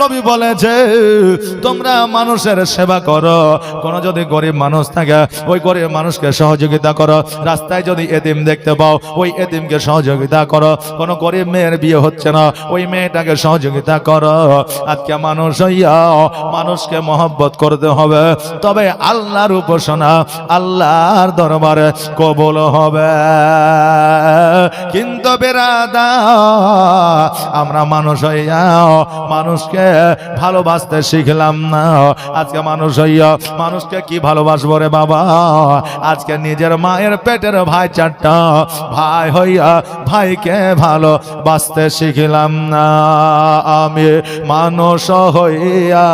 নবী বলেছে তোমরা মানুষের সেবা করো, কোনো যদি গরিব মানুষ থাকে ওই গরিব মানুষকে সহযোগিতা করো, রাস্তায় যদি এতিম দেখতে পাও ওই এতিমকে সহযোগিতা করো, কোনো গরিব মেয়ের বিয়ে হচ্ছে না ওই মেয়েটাকে সহযোগিতা করো। আজকে মানুষ হইয়া মানুষকে মহব্বত করতে হবে, তবে আল্লাহর উপাসনা আল্লাহর দরবারে কবুল হবে। কিন্তু বেরাদা আমরা মানুষ হইয়া মানুষকে ভালোবাসতে শিখলাম না। আজকে মানুষ হইয়া মানুষকে কি ভালোবাসবো রে বাবা? আজকে নিজের মায়ের পেটের ভাই চারটা ভাই হইয়া ভাইকে ভালোবাসতে শিখলাম না। আমি মানুষ হইয়া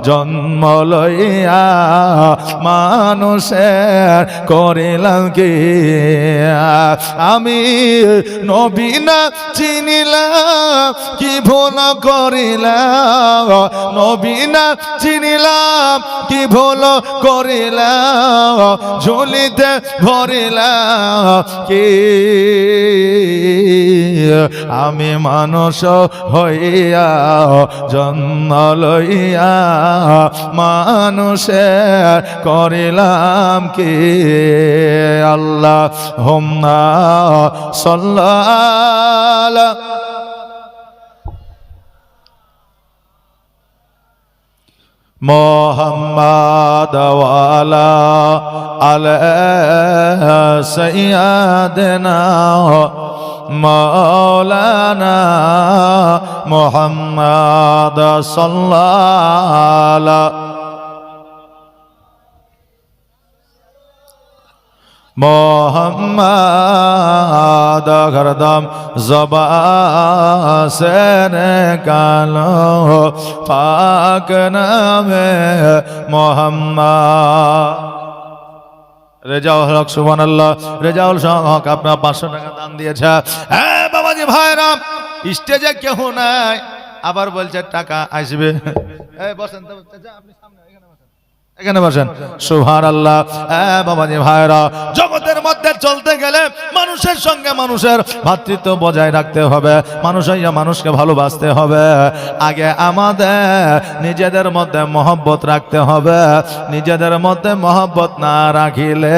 জন্ম লইয়া মানুষের করিলাম কি? আমি নবী না চিনিলাম কি ভুল করিলাম, নবী না চিনিলাম কি ভুল করিলাম, ঝুলিতে ভরিলাম কি? আমি মানুষ হইয়া জন্ম লইয়া মানুষের করিলাম কি? আল্লাহুম্মা সাল্লাল্লাহু মুহাম্মাদ ওয়ালা আলা সাইয়্যিদিনা মাওলানা মুহাম্মাদ সাল্লাল্লাহু मोहम्मद हरदम ज़बान से निकालो पाक नामे मोहम्मद। রেজাউল হক সুবহানাল্লাহ, রেজাউল হক আপনার 500 টাকা দান দিয়েছে। হ্যাঁ বাবাজি ভাইরা, স্টেজে কেউ নাই, আবার বলছে টাকা আসবে। এই বসেন তো চাচা, আপনি সামনে এখানে বসেন। সুবহানাল্লাহ। বাবাজি ভাইরা, জগতের মধ্যে চলতে গেলে মানুষের সঙ্গে মানুষের ভ্রাতৃত্ব বজায় রাখতে হবে, মানুষ হইয়া মানুষকে ভালোবাসতে হবে। আগে আমাদের নিজেদের মধ্যে মহব্বত রাখতে হবে, নিজেদের মধ্যে মহব্বত না রাখিলে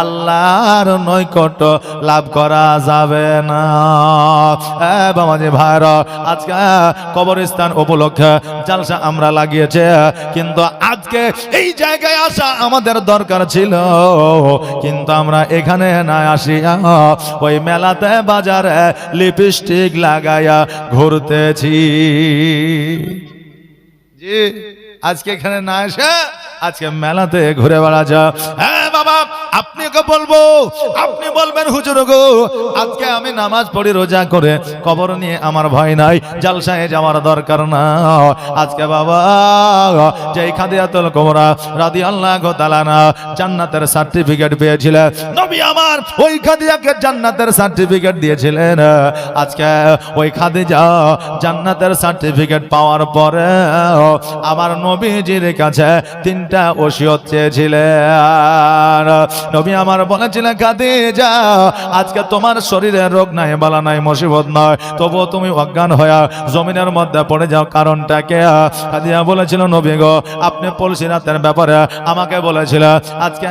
আল্লাহর নৈকট্য লাভ করা যাবে না। বাবাজি ভাইরা, আজকে কবরস্থান উপলক্ষে জালসা আমরা লাগিয়েছে, কিন্তু আজকে এই জায়গায় আসা আমাদের দরকার ছিল, কিন্তু আমরা এখানে না আসিয়া ওই মেলাতে বাজারে লিপস্টিক লাগাইয়া ঘুরতেছি। জি, আজকে এখানে না এসে আজকে মেলাতে ঘুরে বেড়া যা। হ্যাঁ বাবা, আপনি কে বলবো, আপনি বলবেন হুজুর গো আজকে আমি নামাজ পড়ি রোজা করে, কবর নিয়ে আমার ভয় নাই, জালসায় যাওয়ার দরকার না। আজকে বাবা যেই খাদিজাতুল কুবরা রাদিয়াল্লাহু তাআলা না জান্নাতের সার্টিফিকেট পেয়েছিলেন, নবী আমার ওই খাদিজাকে জান্নাতের সার্টিফিকেট দিয়েছিলেন। আজকে ওই খাদিজা জান্নাতের সার্টিফিকেট পাওয়ার পরে আমার নবীজির কাছে 3টা ওসিয়ত চেয়েছিলেন। নবী আমার বলেছিলেন, খাদিজা আজকে তোমার শরীরে রোগ নাই, বালা নাই, মুসিবত নাই, তবুও তুমি অজ্ঞান হয়ে জমিনের মধ্যে পড়ে যাও, কারণটাকে? খাদিজা বলেছিল, নবী গো আপনি পুলসিরাতের ব্যাপারে আমাকে বলেছিলেন, আজকে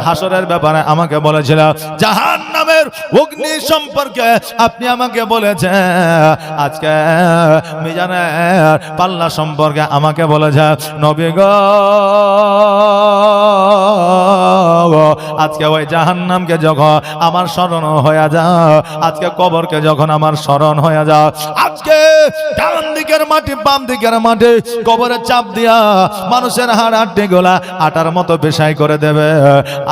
হাসরের ব্যাপারে আমাকে বলেছিলেন, জাহান্নামের অগ্নি সম্পর্কে আপনি আমাকে বলেছেন, আজকে মিজানের পাল্লা সম্পর্কে আমাকে বলেছেন। নবী গো আজকে ওই জাহান্নামকে যখন আমার স্মরণ হয়ে যায়, আজকে কবরকে যখন আমার স্মরণ হয়ে যায়, আজকে ডান দিকের মাটি বাম দিকের মাটি কবরে চাপ দিয়া মানুষের হাড় হাড্ডি গোলা আটার মতো পেশাই করে দেবে।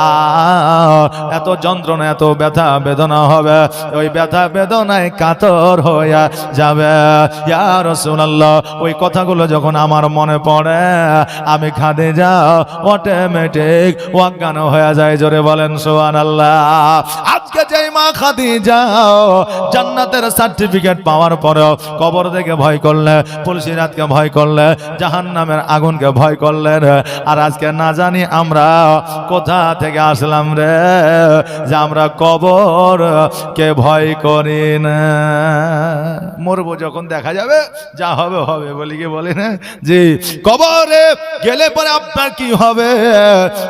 আর এত যন্ত্রণা, এত ব্যথা বেদনা হবে, ওই ব্যথা বেদনায় কাতর হয়ে যাবে। ইয়া রাসূলুল্লাহ, ওই কথাগুলো যখন আমার মনে পড়ে আমি খাদিজা অটোমেটিক অজ্ঞান হয়ে হয়ে যায়। জোরে বলেন সুবহানাল্লাহ। আজকে যেই মা খাদিজা জান্নাতের সার্টিফিকেট পাওয়ার পরেও কবর দেখে ভয় করলে, পুলসিরাতকে ভয় করলে, জাহান্নামের আগুনকে ভয় করলেন, আর আজকে না জানি আমরা কোথা থেকে আসলাম রে যে আমরা কবর কে ভয় করি না। মরবো যখন দেখা যাবে, যা হবে হবে বলি কি বলি না জি। কবরে গেলে পরে আপনার কি হবে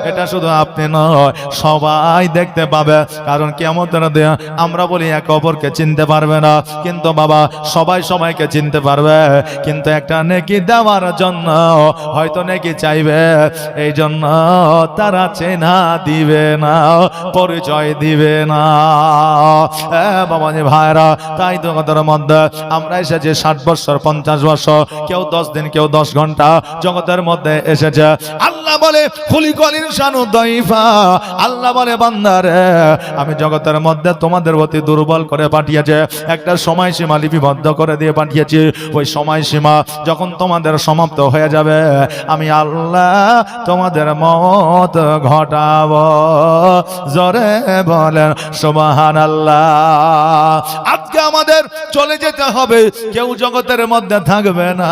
এটা শুধু আপনি নয় সবাই দেখতে পাবে। কারণ কিয়ামতের দিন আমরা বলি এক কবরকে চিনতে পারবে না, কিন্তু বাবা সবাই সবাইকে চিনতে পারবে। কিন্তু একটা নেকি দেওয়ার জন্য হয়তো নেকি চাইবে, এই জন্য তারা চেনা দিবে না, পরিচয় দিবে না। বাবা জি ভাইরা, তাই তো কথার মধ্যে আমরা এসেছি 60 বছর 50 বছর, কেউ 10 দিন, কেউ 10 ঘন্টা জগতের মধ্যে এসেছে। আল্লাহ বলে খুলিকাল ইনসানু দাইফা, আল্লাহ বলে বান্দারে আমি জগতের মধ্যে তোমাদের প্রতি দুর্বল করে পাঠিয়েছে, একটা সময়সীমা লিপিবদ্ধ করে দিয়ে পাঠিয়েছি। ওই সময়সীমা যখন তোমাদের সমাপ্ত হয়ে যাবে, আমি আল্লাহ তোমাদের মওত ঘটাবো। জোরে বলেন সুবহানাল্লাহ। আজকে আমাদের চলে যেতে হবে, কেউ জগতের মধ্যে থাকবে না।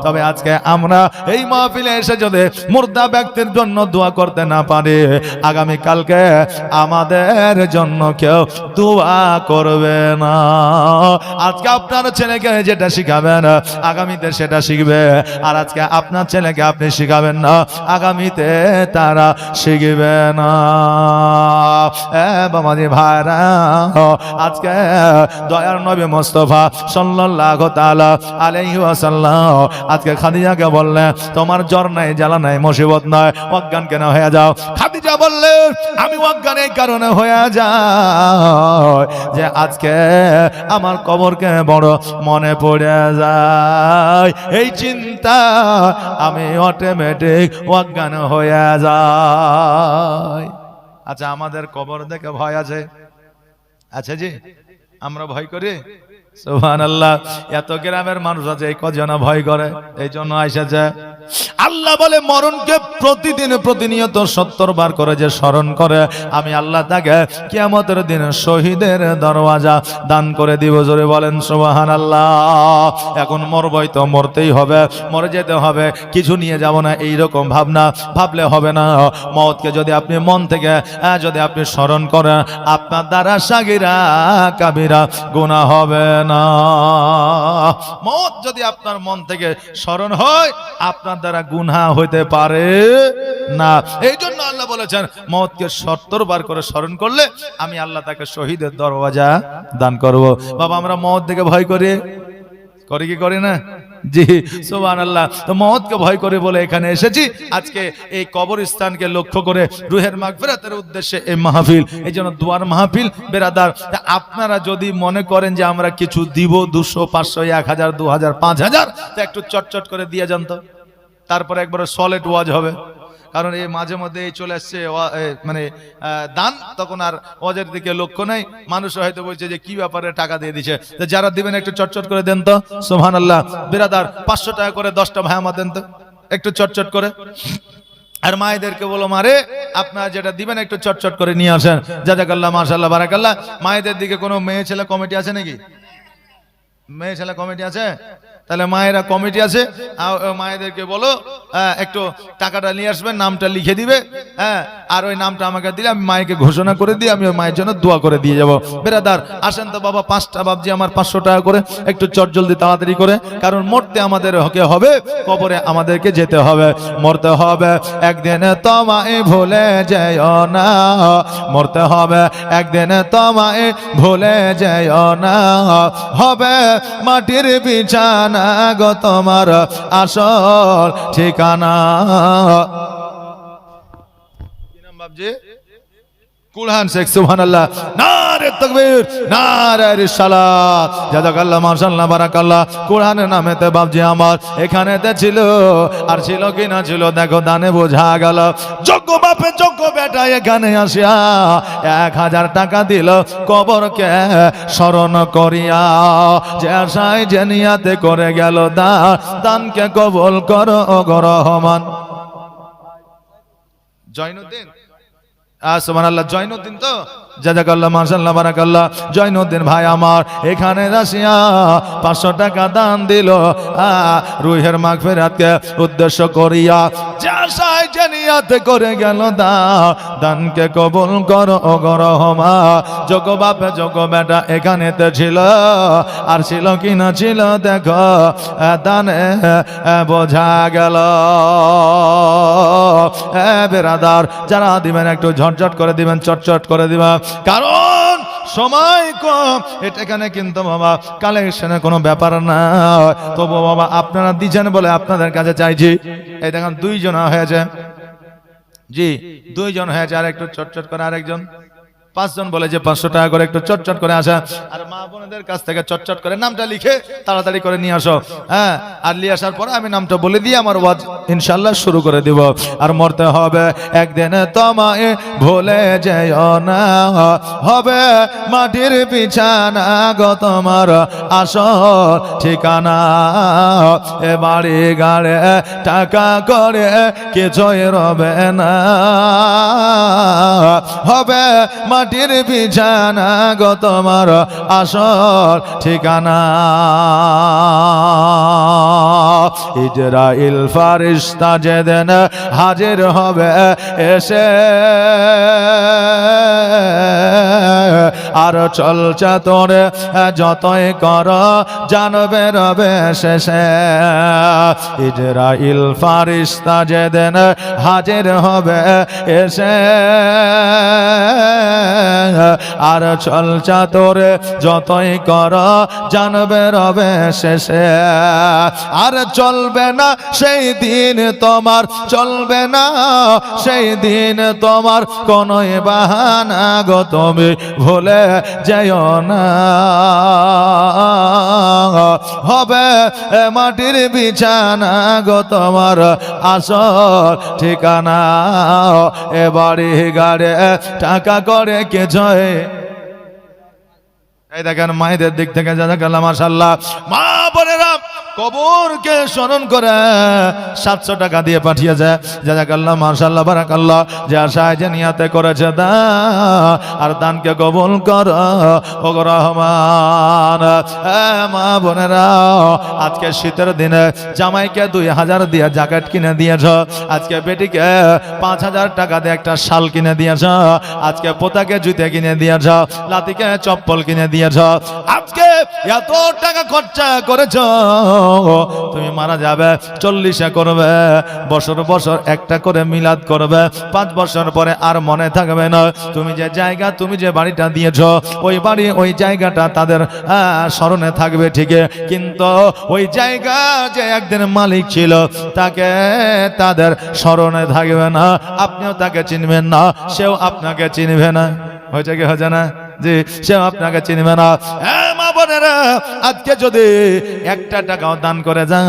তবে আজকে আমরা এই মাহফিলে এসে যদি মুর্দা ব্যক্তির জন্য দোয়া করতে না পারি, আগামী কালকে আমাদের জন্য কেউ দোয়া করবে না। আজকে আপনার ছেলেকে যেটা শিখাবেন আগামীতে সেটা শিখবে, আর আজকে আপনার ছেলেকে আপনি শিখাবেন না, আগামীতে তারা শিখবে না। বাবাজি ভাইরা, আজকে দয়ার নবী মুস্তাফা সাল্লাল্লাহু তাআলা আলাইহি ওয়াসাল্লাম আজকে খাদিজাকে বললেন তোমার জ্বর নাই, জ্বালা নাই, মুসিবত নাই, অজ্ঞান কেন হয়ে যাও? খাদিজা বললেন আমি অজ্ঞান এই কারণে হয়ে যায় যে আজকে আমার কবরকে বড় মনে পড়ে যায়, এই চিন্তা আমি অটোমেটিক অজ্ঞান হয়ে যায়। আচ্ছা, আমাদের কবর দেখে ভয় আছে? আচ্ছা জি, আমরা ভয় করি? সুবহানাল্লাহ। এত গ্রামের মানুষ আছে এই কজন ভয় করে, এই জন্য আইসেছে। আল্লাহ বলে মরণকে প্রতিদিন প্রতিনিয়ত 70 বার করে যে স্মরণ করে, আমি আল্লাহ তাকে কিয়ামতের দিন শহীদের দরওয়াজা দান করে দিব। জোরে বলেন সুবহানাল্লাহ। এখন মরবই তো মরতেই হবে, মরে যেতে হবে, কিছু নিয়ে যাব না এইরকম ভাবনা ভাবলে হবে না। মওতকে যদি আপনি মন থেকে যদি আপনি স্মরণ করেন, আপনার দ্বারা সাগীরা কাবীরা গুনাহ হবে না। মওত যদি আপনার মন থেকে স্মরণ হয়, আপনার দ্বারা গুনাহ হইতে পারে না। এই জন্য আল্লাহ বলেছেন মওতকে 70 বার করে স্মরণ করলে আমি আল্লাহ তাকে শহীদের দরওয়াজা দান করব। বাবা, আমরা মওত দেখে ভয় করি কি করি না? জি সুবহানাল্লাহ। তো মওতকে ভয় করে বলে এখানে এসেছি। আজকে এই কবরস্থানকে লক্ষ্য করে রুহের মাগফিরাতের উদ্দেশ্যে এই মাহফিল, এই জন্য দুয়ার মাহফিল। বেরাদার, আপনারা যদি মনে করেন যে আমরা কিছু দিব, 200 500 1000 2000 5000, তো একটু চটচট করে দিয়ে যান তো, তারপরে একবারে সলিড ওয়াজ হবে। কারণ এই মাঝে মধ্যে এই চলে আসছে মানে দান, তখন আর ওয়াজের দিকে লক্ষ্য নেই। মানুষ হয়তো বলছে যে কি ব্যাপারে টাকা দিয়ে দিছে, তো যারা দিবেন একটু চটচট করে দেন তো। সুবহানাল্লাহ। বিরাদার, 500 টাকা করে 10টা ভাই আমার দেন তো, একটু চটচট করে। আর মায়েদেরকে বলো মারে আপনারা যেটা দিবেন একটু চটচট করে নিয়ে আসেন। জাযাকাল্লাহ, মাশাআল্লাহ, বারাকাল্লাহ। মায়েদের দিকে কোনো মেয়ে ছেলে কমিটি আছে নাকি? মেয়ে ছেলে কমিটি আছে? তাহলে মায়েরা কমিটি আছে, মায়েদেরকে বলো একটু টাকাটা নিয়ে আসবেন, নামটা লিখে দিবে। আর ওই নামটা আমাকে দিলে আমি মায়েকে ঘোষণা করে দিই, আমি ওই মায়ের জন্য দোয়া করে দিয়ে যাব। বেরাদার, আসেন তো বাবা, 5টা বাবজি আমার 500 টাকা করে, একটু চটজলদি তাড়াতাড়ি করে। কারণ মরতে আমাদের হকে হবে, কবরে আমাদেরকে যেতে হবে, মরতে হবে। একদিন তোমায় ভুলে যেও না, মরতে হবে একদিন তোমায় ভুলে যেও না, হবে মাটির বিছানা গো তোমার আসল ঠিকানা। কি নাম বাবজি? কুরআন শেখ। সুবহানাল্লাহ। নারে তাকবীর, নারে রিসালাত। জাযাকাল্লাহ, মাশাআল্লাহ, বারাকাল্লাহ। কুরআনের নামেতে বাবজি আমার এখানেতে ছিল, আর ছিল কি না ছিল দেখো দানে বোঝা গেল। যোগ্য বাপে যোগ্য বেটা এখানে আসিয়া 1000 টাকা দিল কবরকে স্মরণ করিয়া। যে আশায় যে নিয়াতে করে গেল দান, দানকে কবুল করো গো রহমান। জয়নুদ্দিন সুবহানাল্লাহ। জয়নুদ্দিন তো, জাযাকাল্লাহ, মাশাআল্লাহ, বারাকাল্লাহ। জয়নুদ্দিন ভাই আমার এখানে আসিয়া 500 টাকা দান দিল রুহের মাগফিরাতকে উদ্দেশ্য করিয়া। যা সাই জানিয়াতে করে গেল দানকে কবুল করো ও গো রহমান। যোগ বাপে যোগ বেটা এখানেতে ছিল, আর ছিল কি না ছিল দেখো দানে বোঝা গেল। বেরাদার যারা দিবেন একটু ঝটঝট করে দিবেন, চটচট করে দিবেন, কারণ সময় কম। এখানে কিন্তু বাবা কালেকশনের কোনো ব্যাপার না। তবু বাবা আপনারা দিচ্ছেন বলে আপনাদের কাছে চাইছি। এই দেখেন 2 জন হয়েছে, জি 2 জন হয়েছে, আর একটু চটচট করে আরেকজন। 5 জন বলে যে 500 টাকা করে একটু চটচট করে আসা, আর মা বোনদের কাছ থেকে চটচট করে নামটা লিখে তাড়াতাড়ি করে নিয়ে আসো। হ্যাঁ, আর নিয়ে আসার পরে আমি নামটা বলে দিয়ে আমার ওয়াজ ইনশাআল্লাহ শুরু করে দিব। আর মরতে হবে একদিন তোমায় ভুলে যেও না, হবে মাটির বিছানা গো তোমার আসল ঠিকানা। এ বাড়ি গাড়ে টাকা করে কিছুই রবে না, হবে মাটির বিছানা গো তোমার আসল ঠিকানা। ইজরাইল ফারিস্তা যেদিন হাজির হবে এসে, আর চলছে তোরে যতই কর জানবে রবে শেষে। ইজরাইল ফারিস্তা যেদিন হাজির হবে এসে, আর চলছে তোরে যতই কর জানবে রবে শেষে। আর চলবে না সেই দিন তোমার, চলবে না সেই দিন তোমার কোনো বাহানা গো তুমি ভুলে যেও না, হবে মাটির বিছানা গো তোমার আসল ঠিকানা। এ বাড়ি গাড়ে টাকা করে কে জয়। এই দেখেন মায়েদের দিক থেকে জাযাকাল্লাহ, মাশাআল্লাহ। মা বোনেরা কবরকে স্মরণ করে 700 টাকা দিয়ে পাঠিয়েছে, জাযাকাল্লাহ, মাশাআল্লাহ, বারাকাল্লাহ। যে আশায় যে নিয়াতে করেছে আর দানকে কবুল কর ও গো রহমান। মা বোনেরা আজকে শীতের দিনে জামাইকে 2000 দিয়ে জ্যাকেট কিনে দিয়েছ, আজকে বেটিকে 5000 টাকা দিয়ে একটা শাল কিনে দিয়েছ, আজকে পোতাকে জুতে কিনে দিয়েছ, লাতিকে চপ্পল কিনে দিয়েছ। আজকে এত টাকা খরচা করেছ, তুমি মারা যাবে 40 করবে, বছর বছর একটা করে মিলাদ করবে, 5 বছর পরে আর মনে থাকবে না। তুমি যে জায়গা, তুমি যে বাড়িটা দিয়েছ, ওই বাড়ি ওই জায়গাটা তাদের স্মরণে থাকবে ঠিকই, কিন্তু ওই জায়গা যে একদিন মালিক ছিল তাকে তাদের স্মরণে থাকবে না। আপনিও তাকে চিনবেন না, সেও আপনাকে চিনবে না। হয়েছে কি হয়েছে না? জি, সে আপনাকে চিনবে না। মা বোনেরা আজকে যদি 1 টাকাও দান করে যা,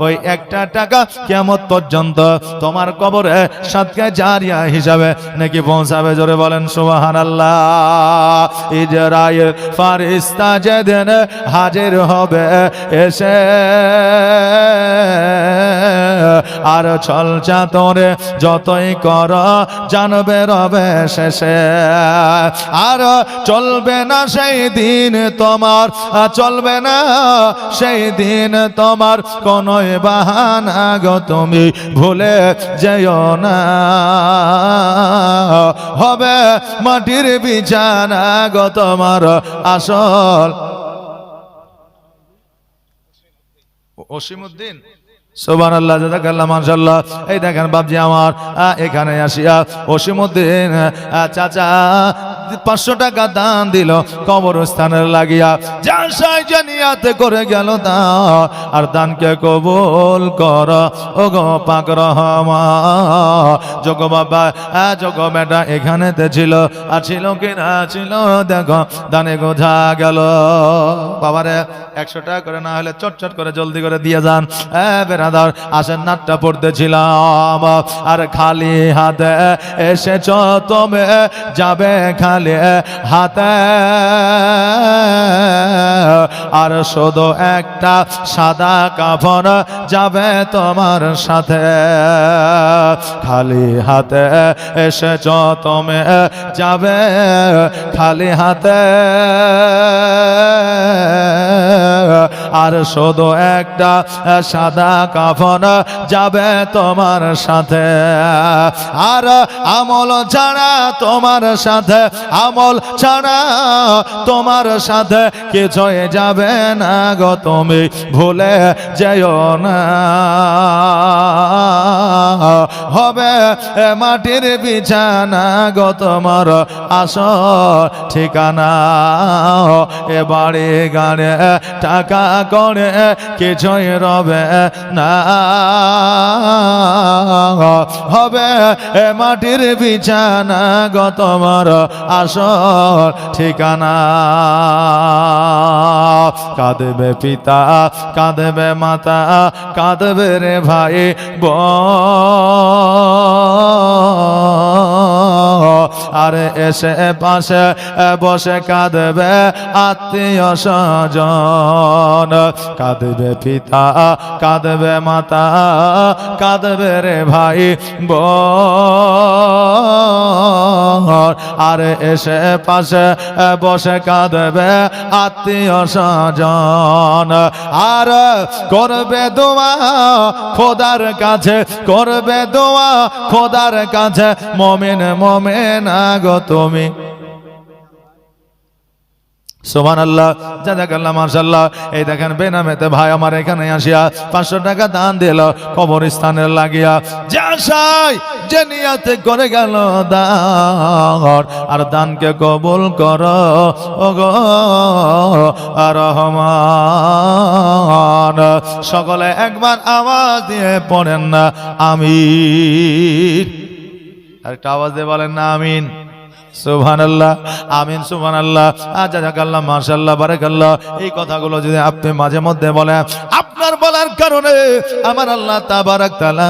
ওই 1 টাকা কিয়ামত পর্যন্ত তোমার কবরে সাদকা জারিয়া হিসাবে নাকি পৌঁছাবে। জোরে বলেন সুবহানাল্লাহ। ইজরাইল ফারিস্তা যেদিন হাজির হবে এসে, আর চলছে তোরে যতই কর জানবে রবে শেষে। আর চলবে না সেই দিন তোমার, চলবে না সেই দিন তোমার কোনো বাহানা গো তুমি ভুলে যেও না, হবে মাটির বিছানা গো তোমার আসল। অসীমউদ্দিন, সুবহানাল্লাহ, জাযাকাল্লাহ, মাশাআল্লাহ। এই দেখেন বাপজি আমার এখানে আসিয়া অসীমউদ্দিন চাচা 500 টাকা দান দিল কবরস্থানের লাগিয়া। যা সাহায্য নিয়াতে করে গেল দান, আর দানকে কবুল কর ও গো পাক রহমান। যোগ বাবা যোগ বেটা এখানেতে ছিল, আর ছিল কি না ছিল দেখো দানে গোঝা গেল। বাবারে 100 টাকা করে না হলে চটচট করে জলদি করে দিয়ে যান। বেরাদার আসেন, নাটটা পড়তেছিলাম, আর খালি হাতে এসেছ তুমি যাবে খালি খালি হাতে আর শুধু একটা সাদা কাফন যাবে তোমার সাথে খালি হাতে এসেছ তুমি যাবে খালি হাতে আর শুধু একটা সাদা কাফন যাবে তোমার সাথে আর আমল ছাড়া তোমার সাথে আমল ছাড়া তোমার সাথে কিছুই যাবে না গো তুমি ভুলে যেও না হবে মাটির বিছানা গো তোমার আসল ঠিকানা এ বাড়ি গাড়ি টাকা করে কিছুই রবে না হবে মাটির বিছানা গো তোমার আসল ঠিকানা কাঁদবে পিতা কাঁদবে মাতা কাঁদবে রে ভাই আরে এসে পাশে বসে কাঁদবে আত্মীয় স্বজন কাঁদবে পিতা কাঁদবে মাতা কাঁদবে রে ভাই আর এসে পাশে বসে কাঁদবে আত্মীয় স্বজন আর করবে দোয়া খোদার কাছে করবে দোয়া খোদার কাছে মুমিন মুমিনা গো তুমি সুবহানাল্লাহ জাযাকাল্লাহ মাশাআল্লাহ এই দেখেন বেনামেতে ভাই আমার এখানে আসিয়া 500 টাকা দান দিল কবরস্থানে লাগিয়া যাশাই যে নিয়তে করে গেল দান আর দানকে কবুল করো ওগো রহমান সকলে একবার আওয়াজ দিয়ে পড়েন না আমিন আর একটা আওয়াজ দিয়ে বলেন না আমিন সুবহানাল্লাহ আমিন সুবহানাল্লাহ জাযাকাল্লাহ মাশাআল্লাহ বারাকাল্লাহ এই কথাগুলো যদি আপনি মাঝে মধ্যে বলেন আপনার বলার কারণে আমার আল্লাহ তাবারাক তাআলা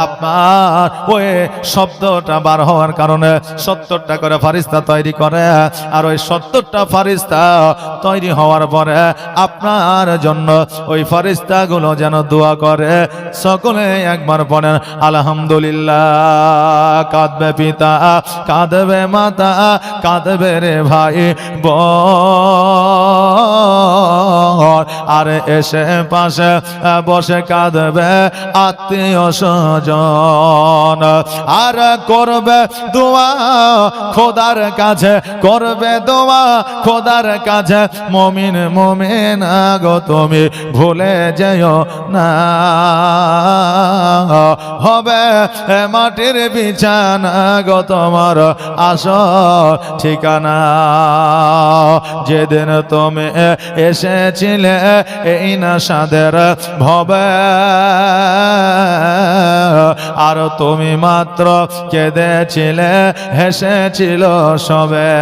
আপনার ওই শব্দটা বার হওয়ার কারণে 70টা করে ফেরেশতা তৈরি করে আর ওই 70টা ফেরেশতা তৈরি হওয়ার পরে আপনার জন্য ওই ফেরেশতাগুলো যেন দোয়া করে সকলে একবার পড়েন আলহামদুলিল্লাহ কাঁদবে পিতা কাঁদবে মাতা কাঁদবে রে ভাই বোন আর এসে পাশে বসে কাঁদবে আত্মীয় স্বজন আর করবে দোয়া খোদার কাছে করবে দোয়া খোদার কাছে মুমিন মুমিনা গো তুমি ভুলে যেও না হবে মাটির বিছানা গো তোমার আসল ঠিকানা যেদিন তুমি এসেছিলে এই নাশাদের ভবে আর তুমি মাত্র কেঁদেছিলে হেসেছিল সবে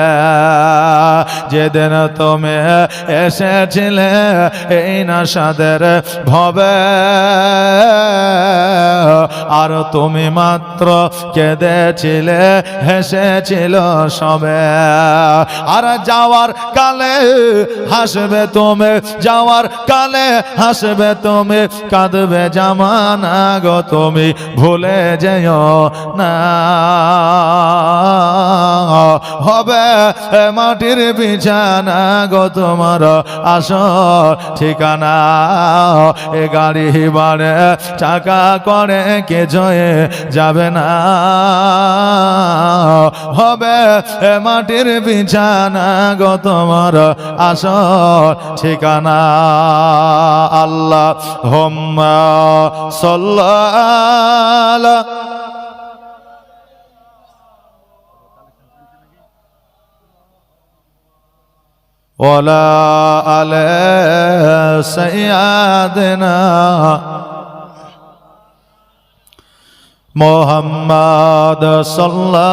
যেদিন তুমি এসেছিলে এই নাশাদের ভবে আর তুমি মাত্র কেঁদেছিলে হেসেছিল সবে আর যাওয়ার কালে হাসবে তুমি যাওয়ার কালে হাসবে তুমি কাঁদবে জামানা গো তুমি ভুলে যেও না হবে মাটির বিছানা গো তোমার আসল ঠিকানা এ গাড়ি বাড়ে চাকা করে কে জয়ে যাবে না হবে মাটির বিছানা গো তোমার আসল ঠিকানা আল্লাহ হুম্মা সাল্লাল্লাহু ওয়ালা আলা সাইয়্যিদিনা মুহাম্মদ সাল্লাল্লাহু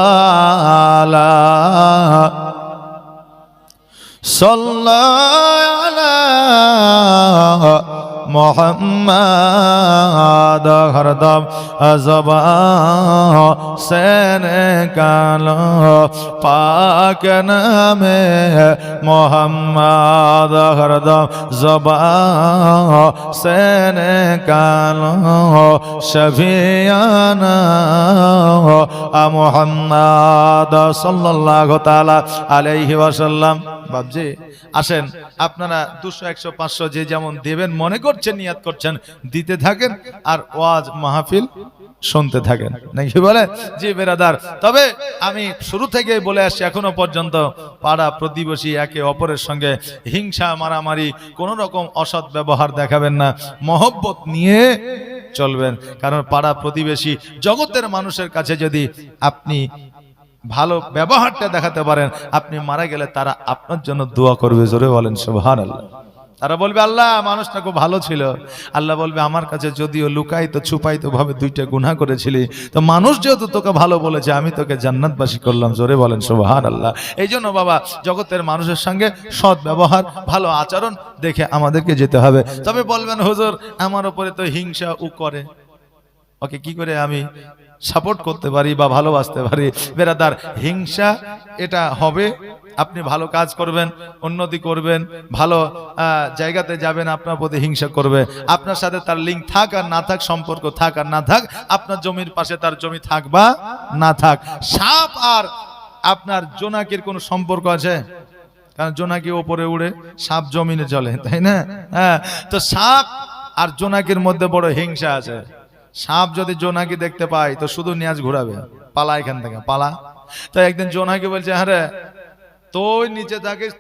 मोहम्मद हरदम ज़बान से निकालो पाक नामे मोहम्मद हरदम ज़बान से निकालो शफियाना मुहम्मद सल्लल्लाहु ताला अलैहि वसल्लम। বাবজি আসেন, আপনারা 200 100 500 যে যেমন দেবেন মনে করছেন, নিয়াত করছেন, দিতে থাকেন আর ওয়াজ মাহফিল শুনতে থাকেন, নাকি বলে? জি বেরাদার, তবে আমি শুরু থেকেই বলে আসছি এখনো পর্যন্ত পাড়া প্রতিবেশী একে অপরের সঙ্গে হিংসা মারামারি কোন রকম অসৎ ব্যবহার দেখাবেন না, মহব্বত নিয়ে চলবেন। কারণ পাড়া প্রতিবেশী জগতের মানুষের কাছে যদি আপনি ভালো ব্যবহারটা দেখাতে পারেন, আপনি মারা গেলে তারা আপনার জন্য দোয়া করবে। জোরে বলেন সুবহানাল্লাহ। তারা বলবে আল্লাহ মানুষটা খুব ভালো ছিল। আল্লাহ বলবে আমার কাছে যদিও লুকাইতো ছুপাইতো ভাবে 2টা গুনাহ করেছিলি, তো মানুষ যেহেতু তোকে ভালো বলেছে আমি তোকে জান্নাতবাসী করলাম। জোরে বলেন সুবহানাল্লাহ। এই জন্য বাবা জগতের মানুষের সঙ্গে সৎ ব্যবহার ভালো আচরণ দেখে আমাদেরকে যেতে হবে। তবে বলবেন হুজুর আমার উপরে তো হিংসা ও করে, ওকে কি করে আমি সাপোর্ট করতে পারি বা ভালোবাসতে পারি? বেরাদার, হিংসা এটা হবে, আপনি ভালো কাজ করবেন, উন্নতি করবেন, ভালো জায়গাতে যাবেন, আপনার প্রতি হিংসা করবে। আপনার সাথে তার লিঙ্ক থাক আর না থাক, সম্পর্ক থাক আর না থাক, আপনার জমির পাশে তার জমি থাক বা না থাক। সাপ আর আপনার জোনাকির কোনো সম্পর্ক আছে? কারণ জোনাকি ওপরে উড়ে, সাপ জমিনে চলে, তাই না? হ্যাঁ, তো সাপ আর জোনাকির মধ্যে বড় হিংসা আছে। সাপ যদি জোনাকি দেখতে পায় তো শুধু নিয়াজ ঘুরাবে, পালা এখান থেকে পালা। তো একদিন জোনাকি বলছে আরে তুই নিচে থাকিস,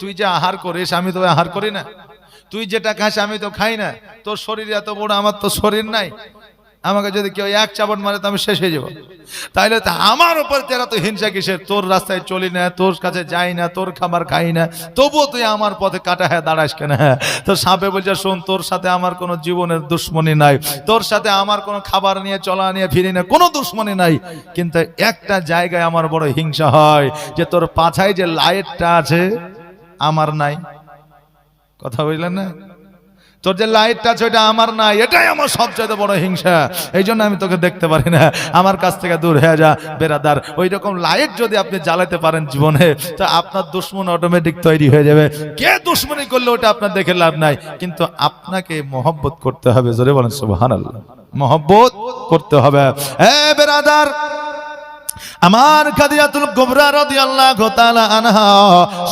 তুই যে আহার করিস আমি তো আহার করি না, তুই যেটা খাস আমি তো খাই না, তোর শরীর এত বড়, আমার তো শরীর নাই, আমাকে যদি কেউ এক চাপড় মারে তো আমি শেষ হয়ে যাবো। তাইলে আমার উপর তেরা তো হিংসা কিসের? তোর রাস্তায় চলি না, তোর কাছে যাই না, তোর খাবার খাই না, তবুও তুই আমার পথে কাটা হ্যাঁ দাঁড়াস কেন? হ্যাঁ, তো সাপে বলছে শোন, তোর সাথে আমার কোনো জীবনের দুশ্মনী নাই, তোর সাথে আমার কোনো খাবার নিয়ে চলা নিয়ে ফিরি না, কোনো দুশ্মনী নাই, কিন্তু একটা জায়গায় আমার বড় হিংসা হয় যে তোর পাছায় যে লাইটটা আছে আমার নাই। কথা বুঝলেন না? তোর যে লাইটটা আছে ওটা আমার নাই, এটাই আমার সবচেয়ে বড় হিংসা। এই জন্য আমি তোকে দেখতে পারি না, আমার কাছ থেকে দূর হয়ে যা। বেরাদার, ওই রকম লাইট যদি আপনি জ্বালাতে পারেন জীবনে, তো আপনার দুশ্মন অটোমেটিক তৈরি হয়ে যাবে। কে দুশ্মনী করলে ওটা আপনার দেখে লাভ নাই, কিন্তু আপনাকে মহব্বত করতে হবে। জোরে বলেন সুবহানাল্লাহ। মহব্বত করতে হবে। এ বেরাদার, আমার খাদিজাতুল কুবরা রাদিয়াল্লাহু তাআলা আনহা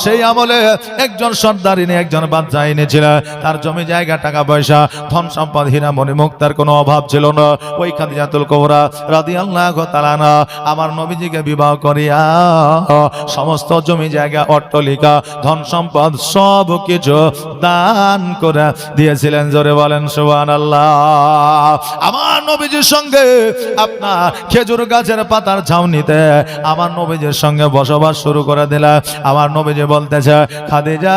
সেই আমলে একজন সর্দারিনী, একজন বাদশাহিনী ছিল। তার জমি জায়গা, টাকা পয়সা, ধন সম্পদ, হীরা মণি মুক্তার কোনো অভাব ছিল না। ওই খাদিজাতুল কুবরা রাদিয়াল্লাহু তাআলা আনহা আমার নবীজিকে বিবাহ করিয়া সমস্ত জমি জায়গা, অট্টালিকা, ধন সম্পদ সব কিছু দান করে দিয়েছিলেন। জোরে বলেন সুবহানাল্লাহ। আমার নবীজির সঙ্গে আপনার খেজুর গাছের পাতার ছাউনিতে আমার নবীজির সঙ্গে বসবাস শুরু করে দিলা। আমার নবীজি বলতেছে খাদিজা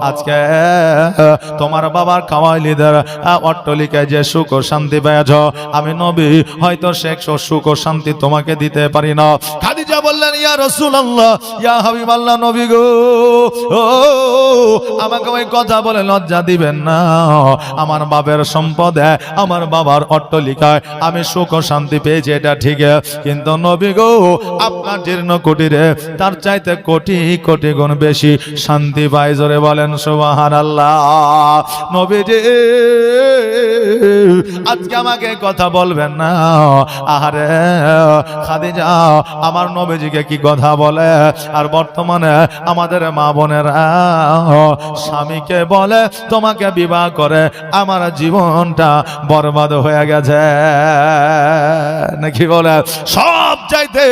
আজকে তোমার বাবার কামাইলিদের অট্টালিকায় যে সুখ ও শান্তি পেয়েছ, আমি নবী হয়তো সে সুখ ও শান্তি তোমাকে দিতে পারি না। খাদিজা বললেন ইয়া রাসূলুল্লাহ, ইয়া হাবিবাল্লাহ, নবী গো আমাকে ওই কথা বলে লজ্জা দিবেন না। আমার বাবার সম্পদে, আমার বাবার অট্টালিকায় আমি সুখ ও শান্তি পেয়েছি, এটা ঠিক, কিন্তু নবী গো আপনার জীর্ণ কুটিরে তার চাইতে কোটি কোটি গুণ বেশি শান্তি পাই। জোরে বলেন সুবহানাল্লাহ। নবীজি আজকে আমাকে কথা বলবেন না। আহারে খাদিজা আমার নবীজিকে কি কথা বলে, আর বর্তমানে আমাদের মা বোনেরা স্বামীকে বলে তোমাকে বিবাহ করে আমার জীবনটা বরবাদ হয়ে গেছে, নাকি বলে? সব চাইতে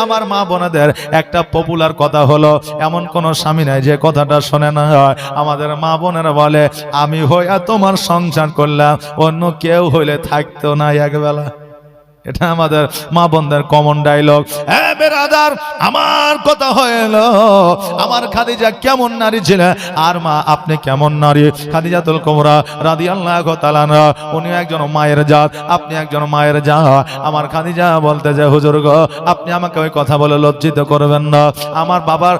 আমার মা বোনেদের একটা পপুলার কথা হলো, এমন কোন স্বামী নাই যে কথাটা শোনে না। আমাদের মা বোনেরা বলে আমি হইয়া তোমার সংসার করলাম, অন্য কেউ হইলে থাকতো না একবেলা। এটা আমাদের মা বোনদের কমন ডায়লগ। হ্যাঁ বেরাদার, আমার কথা হইল আমার খাদিজা কেমন নারী ছিলেন, আর মা আপনি কেমন নারী? খাদিজাতুল কুবরা রাদিয়াল্লাহু তাআলা আনহা, উনি একজন মায়ের জাত, আপনি একজন মায়ের জাত। আমার খাদিজা বলতে যে হুজুর গো, আপনি আমাকে ওই কথা বলে লজ্জিত করবেন না। আমার বাবার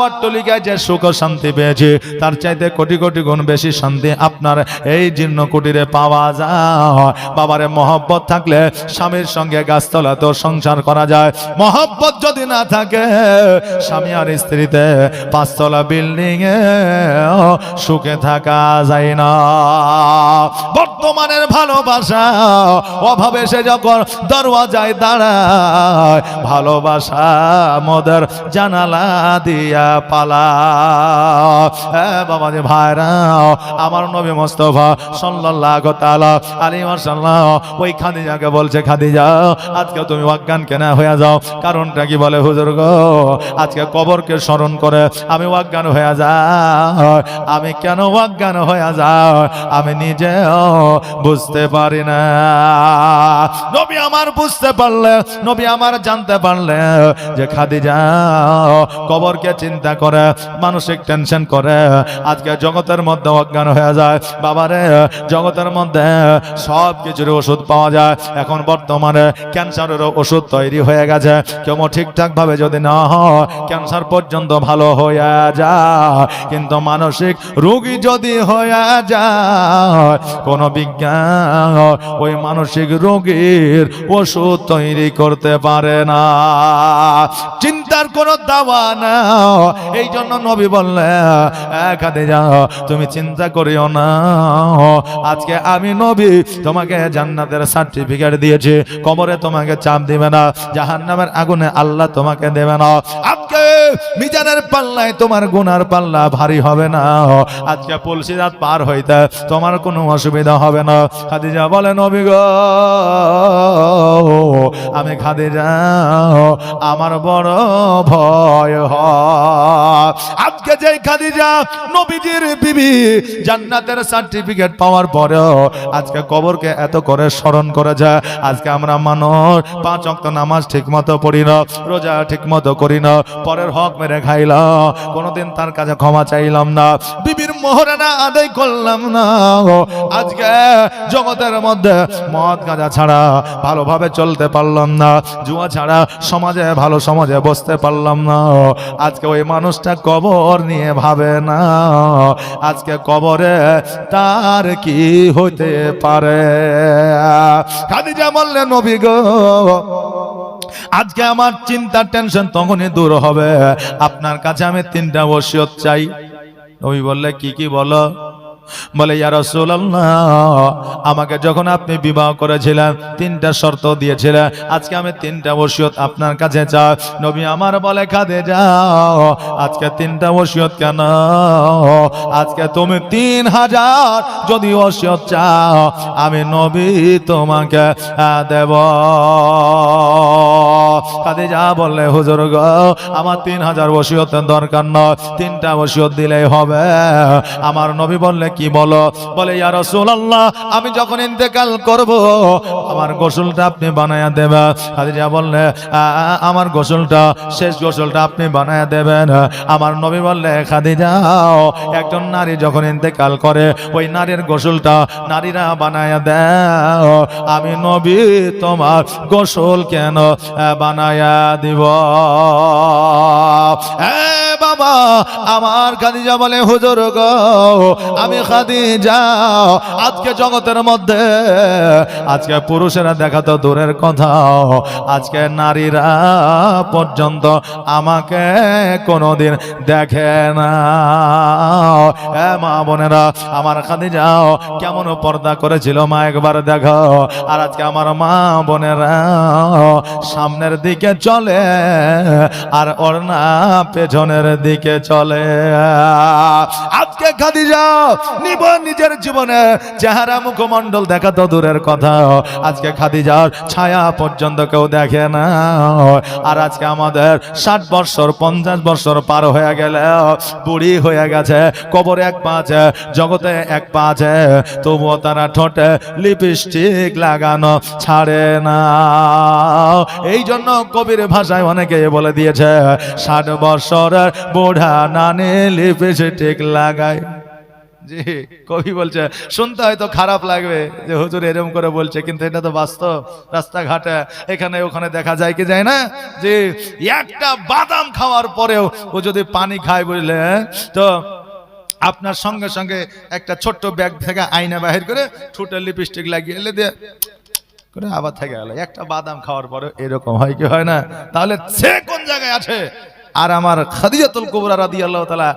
অট্টালিকায় যে সুখ শান্তি পেয়েছি, তার চাইতে কোটি কোটি গুণ বেশি শান্তি আপনার এই জীর্ণ কুটিরে পাওয়া যায়। বাবারে মহব্বত থাকলে স্বামীর সঙ্গে গাছতলাতেও সংসার করা যায়। মহব্বত যদি না থাকে, স্বামী আর স্ত্রীতে পাঁচতলা বিল্ডিং এ সুখে থাকা যায় না। বর্তমানের ভালোবাসা অভাবে সে যখন দরওয়াজায় দাঁড়ায়, ভালোবাসা মোদের জানালা দিয়া পালা। বাবা যে ভাইরা, আমার নবী মুস্তাফা সাল্লাল্লাহু তাআলা আলাইহি ওয়াসাল্লাম ওই খাদিজাকে বলছে, খাদিজা আজকে তুমি অজ্ঞান কেন হয়ে যাও? কারণটা কি? বলে হুজুর গো, আজকে কবরকে স্মরণ করে আমি অজ্ঞান হয়ে যাই। আমি কেন অজ্ঞান হয়ে যাই আমি নিজেও বুঝতে পারি না। নবী আমার বুঝতে পারলে, নবী আমার জানতে পারলে যে খাদিজা কবরকে চিন্তা করে, মানসিক টেনশন করে, আজকে জগতের মধ্যে অজ্ঞান হয়ে যায়। বাবারে, জগতের মধ্যে সব কিছুর ওষুধ পাওয়া যায়। এখন বর্তমানে ক্যান্সারেরও ওষুধ তৈরি হয়ে গেছে। কেউ ঠিকঠাক ভাবে যদি না হয়, ক্যান্সার পর্যন্ত ভালো হয়ে যায়। কিন্তু মানসিক রোগী যদি হয়ে যায়, কোন বিজ্ঞান ওই মানসিক রোগীর ওষুধ তৈরি করতে পারে না। চিন্তার কোনো দাওয়া না। এই জন্য নবী বললেন, খাদিজা তুমি চিন্তা করিও না, আজকে আমি নবী তোমাকে জান্নাতের সার্টিফিকেট দিয়েছি। কবরে তোমাকে চাপ দিবে না, জাহান্নামের আগুনে আল্লাহ তোমাকে দেবে না। আজকে মিজানের পাল্লায় তোমার গুনার পাল্লা ভারী হবে না। আজকে পুলসিরাত পার হইতে তোমার কোনো অসুবিধা হবে না। খাদিজা বলে, নবী গো, আমি খাদিজা আমার বড় ভয় হয়। আজকে যে খাদিজা নবীজির বিবি, জান্নাতের সার্টিফিকেট পাওয়ার পরেও আজকে কবরকে এত করে স্মরণ করে যায়। আজকে আমরা মানুষ 5 ওয়াক্ত নামাজ ঠিক মতো পড়ি না, রোজা ঠিক মতো করি না, পরের হক মেরে খাইলাম, কোনোদিন তার কাছে ক্ষমা চাইলাম না, বিবির মোহরানা আদায় করলাম না। আজকে জগতের মধ্যে মদ গাঁজা ছাড়া ভালোভাবে চলতে পারলাম না, জুয়া ছাড়া সমাজে ভালো সমাজে বসতে পারলাম না। আজকে ওই মানুষটা কবর নিয়ে ভাবে না, আজকে কবরে তার কি হইতে পারে। খাদিজা বললেন, নবী গো, আজকে আমার চিন্তা টেনশন তখনই দূর হবে, আপনার কাছে আমি 3টা ওসিয়ত চাই। নবী বললে, কি কি বলো? বলে, ইয়া রাসূলুল্লাহ, আমাকে যখন আপনি বিবাহ করেছিলেন 3টা শর্ত দিয়েছিলেন, আজকে আমি 3টা ওসিয়ত আপনার কাছে চাই। নবী আমার বলে, খাদিজা আজকে 3টা ওসিয়ত কেন? আজকে তুমি 3000 যদি ওসিয়ত চাও, আমি নবী তোমাকে দেব। খাদিজা বললে, হুজুর গো, আমার 3000 ওসিয়তের দরকার নয়, 3টা ওসিয়ত দিলেই হবে। আমার নবী বললে, কি বলো? বলে, ইয়া রাসূলুল্লাহ, আমি যখন ইন্তেকাল করব আমার গোসলটা আপনি বানায়া দেবেন। খাদিজা বললে, আমার গোসলটা, শেষ গোসলটা আপনি বানায়া দেবেন। আমার নবী বললে, খাদিজা একজন নারী যখন ইন্তেকাল করে ওই নারীর গোসলটা নারীরা বানায়া দেয়, আমি নবী তোমার গোসল কেন বানায়া দিব? বাবা আমার খাদিজা বলে, হুজুর গো, আমি খাদিজা আজকে জগতের মধ্যে আজকে পুরুষেরা দেখা তো দূরের কথা, আজকে নারীরা পর্যন্ত আমাকে কোনোদিন দেখে না। মা বোনেরা, আমার খাদিজা কেমন পর্দা করেছিল মা একবার দেখো। আর আজকে আমার মা বোনেরা সামনের দিকে চলে আর ওড়না পেছনের সামনের দিকে চলে। আজকে খাদিজা নিজের জীবনে চেহারা মুখমণ্ডল দেখা তো দূরের কথা, আজকে খাদিজার ছায়া পর্যন্ত কেউ দেখে না। আর আজকে আমাদের 60 বছর 50 বছর পার হয়ে গেলে বুড়ি হয়ে গেছে, কবরে এক পা আছে, জগতে এক পা আছে, তবুও তারা ঠোঁটে লিপস্টিক লাগানো ছাড়ে না। এই জন্য কবির ভাষায় অনেকে বলে দিয়েছে 60 বছরের বুড়া নানি লিপস্টিক লাগায়। জি, কবি বলছে, শুনতে হয়তো খারাপ লাগবে যে হুজুর এরকম করে বলছে, কিন্তু এটা তো বাস্তব। রাস্তাঘাটে এখানে ওখানে দেখা যায় কি যায় না, যে একটা বাদাম খাওয়ার পরেও ও যদি পানি খায় বুঝলে, তো আপনার সঙ্গে সঙ্গে একটা ছোট্ট ব্যাগ থেকে আয়না বাহির করে ঠোঁটে লিপস্টিক লাগিয়ে এলে দিয়ে করে আবার থেকে গেল। একটা বাদাম খাওয়ার পরে এরকম হয় কি হয় না? তাহলে সে কোন জায়গায় আছে আর আমার খাদিজাতুল কুবরা রাদিয়াল্লাহু তাআলা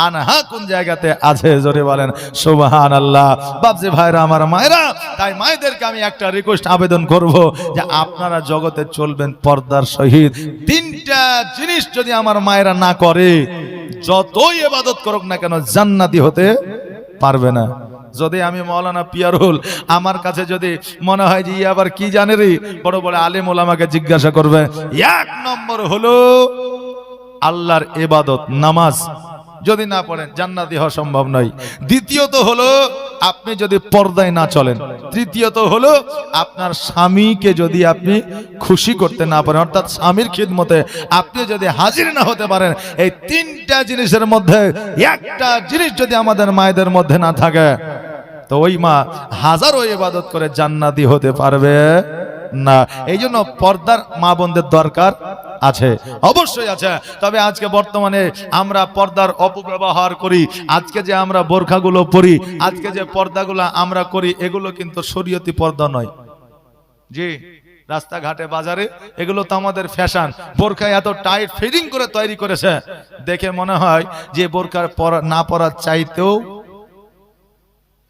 আনহা কোন জায়গাতে আছে? জোরে বলেন সুবহানাল্লাহ। বাপজি ভাইরা, আমার মায়েরা, তাই মায়েদেরকে আমি একটা রিকোয়েস্ট আবেদন করব যে আপনারা জগতে চলবেন পর্দার সহিত। 3টা জিনিস যদি আমার মায়েরা না করে, যতই ইবাদত করুক না কেন জান্নাতি হতে পারবে না। যদি আমি মাওলানা পিয়ারুল আমার কাছে যদি মনে হয় যে আবার কি জানে রে, বড় বড় আলেম ওলামাকে জিজ্ঞাসা করবে। 1 নম্বর হলো আল্লাহর ইবাদত, নামাজ যদি না পড়েন জান্নাতি হওয়া সম্ভব নয়। দ্বিতীয়ত হলো আপনি যদি পর্দায় না চলেন। তৃতীয়ত হলো আপনার স্বামীকে যদি আপনি খুশি করতে না পারেন, অর্থাৎ স্বামীর খিদমতে আপনি যদি হাজির না হতে পারেন। এই 3টা জিনিসের মধ্যে একটা জিনিস যদি আমাদের মায়েদের মধ্যে না থাকে, তো ওই মা হাজারো ইবাদত করে জান্নাতি হতে পারবে না। এই জন্য পর্দার মা বোনদের দরকার আছে, অবশ্যই আছে। তবে আজকে বর্তমানে আমরা পর্দার অপব্যবহার করি। আজকে যে আমরা বোরখাগুলো পরি, আজকে যে পর্দাগুলো আমরা করি, এগুলো কিন্তু শরীয়তি পর্দা নয়। জি, রাস্তাঘাটে বাজারে এগুলো তো আমাদের ফ্যাশন। বোরখা এত টাইট ফিটিং করে তৈরি করেছে, দেখে মনে হয় যে বোরখা না পরার চাইতেও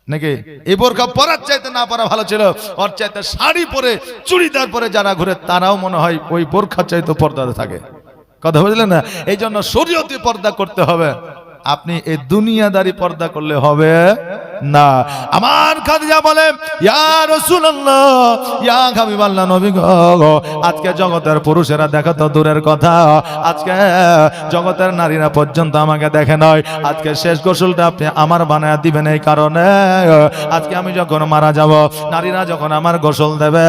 নাকি এই বোরখা পরার চাইতে না পরা ভালো ছিল। ওর চাইতে শাড়ি পরে চুড়িদার পরে যারা ঘুরে তারাও মনে হয় ওই বোরখার চাইতে পর্দাতে থাকে। কথা বুঝলেন না? এই জন্য শরীয়তি পর্দা করতে হবে। আপনি এই দুনিয়াদারি পর্দা করলে হবে না। আমার খাদিজা বলে, ইয়া রাসূলুল্লাহ, ইয়া হাবিবাল্লাহ, নবী গো, আজকে জগতের পুরুষেরা দেখা তো দূরের কথা, আজকে জগতের নারীরা পর্যন্ত আমাকে দেখে নয়। আজকে শেষ গোসলটা আপনি আমার বানায় দিবেন। এই কারণে আজকে আমি যখন মারা যাব, নারীরা যখন আমার গোসল দেবে,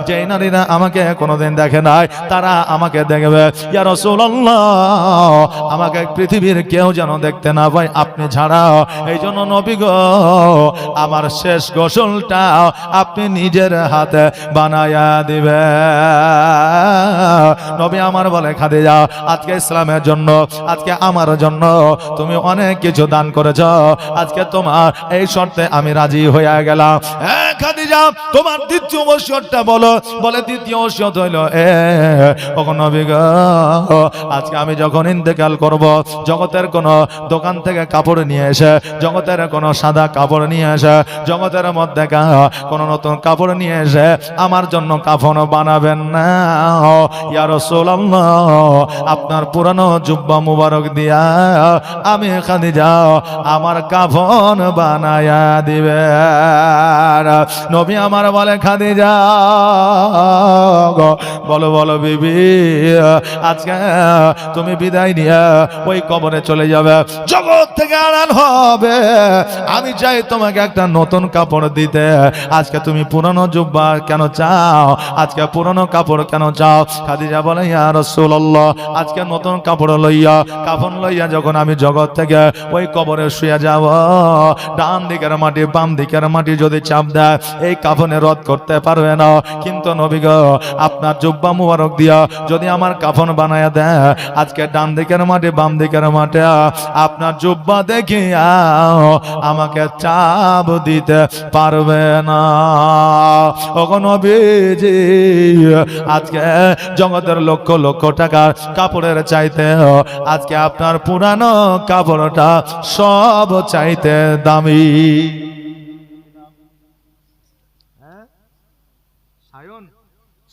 যেই নারীরা আমাকে কোনোদিন দেখে নাই তারা আমাকে দেখবে। ইয়া রাসূলুল্লাহ, আমাকে পৃথিবীর কেউ যেন দেখতে না পায় আপনি ছাড়া। এই জন্য নবী গো, আমার শেষ গোসলটা আপনি নিজের হাতে বানায়া দিবে। নবী আমার বলে, খাদিজা, আজকে ইসলামের জন্য, আজকে আমার জন্য তুমি অনেক কিছু দান করেছ, আজকে তোমার এই শর্তে আমি রাজি হয়ে গেলাম। খাদিজা, তোমার দ্বিতীয় ওসিয়তটা বলো। বলে, দ্বিতীয় ওসিয়ত হইল ওগো নবী গো, আজকে আমি যখন ইন্তেকাল করব, জগতের কোন দোকান থেকে কাপড় নিয়ে এসে, জগতের কোন সাদা কাপড় নিয়ে এসে, জগতের মধ্যে কোন নতুন কাপড় নিয়ে এসে আমার জন্য কাফন বানাবেন না। ইয়া রাসূলুল্লাহ, আপনার পুরানো জুব্বা মুবারক দিয়া আমি খাদিজা আমার কাফন বানায়া দিবে। নবী আমার বলে, খাদিজা বলো বলো বিবি, আজকে তুমি বিদায় নিয়ে ওই কবরে চলে যাবে, জগৎ থেকে আড়াল হবে। আমি চাই তোমাকে একটা নতুন কাপড় দিতে। আজকে তুমি পুরানো জুব্বা কেন চাও? আজকে পুরানো কাপড় কেন চাও? খাদিজা বলে, ইয়া রাসূলুল্লাহ, আজকে নতুন কাপড় লইয়া, কাফন লইয়া যখন আমি জগৎ থেকে ওই কবরে শুয়ে যাব, ডান দিকের মাটি বাম দিকের মাটি যদি চাপ দেয়, এই কাফনে রদ করতে পারবে না। কিন্তু নবী গো, আপনার জুব্বা মুবারক দিয়া যদি আমার কাফন বানায়া দেয়, আজকে ডান দিকের মাটি বাম দিকের মাটি আপনার জুব্বা দেখিয়া আমাকে চাপ দিতে পারবে না। ওগো নবীজি, আজকে জগতের লক্ষ লক্ষ টাকার কাপড়ের চাইতে আজকে আপনার পুরানো কাপড়টা সব চাইতে দামি।